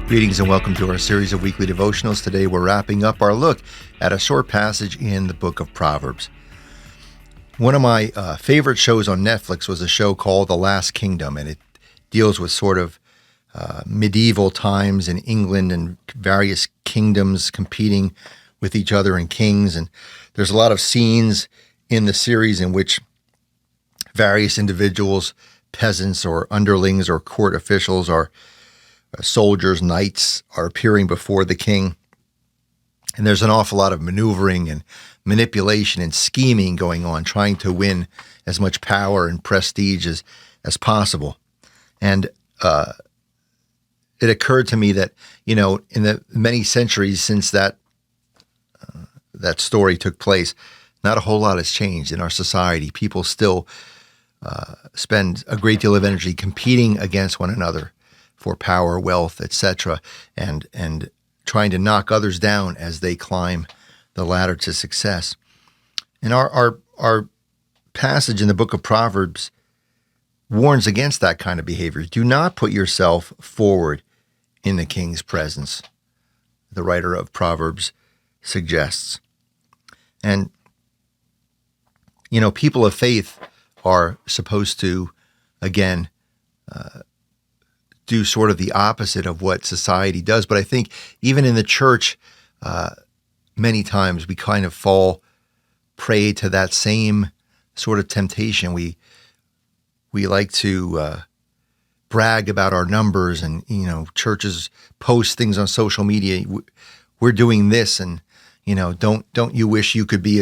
Greetings and welcome to our series of weekly devotionals. Today we're wrapping up our look at a short passage in the book of Proverbs. One of my favorite shows on Netflix was a show called The Last Kingdom, and it deals with sort of medieval times in England and various kingdoms competing with each other and kings. And there's a lot of scenes in the series in which various individuals, peasants or underlings or court officials or soldiers, knights are appearing before the king. And there's an awful lot of maneuvering and manipulation and scheming going on, trying to win as much power and prestige as possible. And it occurred to me that, in the many centuries since that story took place, not a whole lot has changed in our society. People still spend a great deal of energy competing against one another for power, wealth, etc., and trying to knock others down as they climb the ladder to success. And our passage in the book of Proverbs warns against that kind of behavior. Do not put yourself forward in the king's presence, the writer of Proverbs suggests. And, people of faith are supposed to, again, do sort of the opposite of what society does. But I think even in the church, many times we kind of fall prey to that same sort of temptation. We like to brag about our numbers, and churches post things on social media. We're doing this, and don't you wish you could be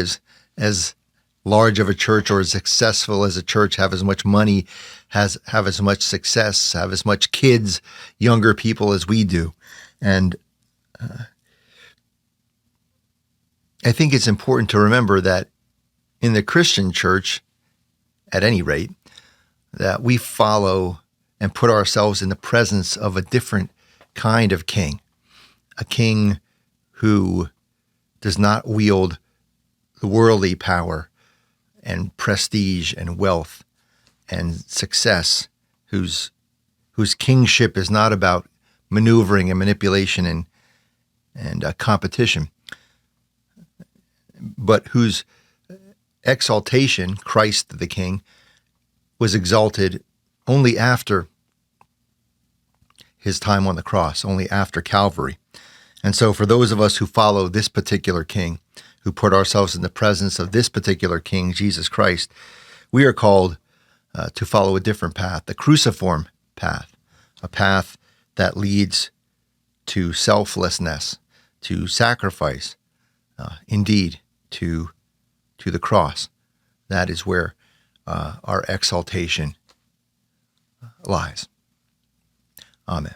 as large of a church or as successful as a church, have as much money, have as much success, have as much kids, younger people as we do. And I think it's important to remember that in the Christian church, at any rate, that we follow and put ourselves in the presence of a different kind of king, a king who does not wield the worldly power and prestige and wealth and success, whose kingship is not about maneuvering and manipulation and competition, but whose exaltation, Christ the King, was exalted only after his time on the cross, only after Calvary. And so for those of us who follow this particular king, who put ourselves in the presence of this particular king, Jesus Christ, we are called to follow a different path, the cruciform path, a path that leads to selflessness, to sacrifice, indeed, to the cross. That is where our exaltation lies. Amen.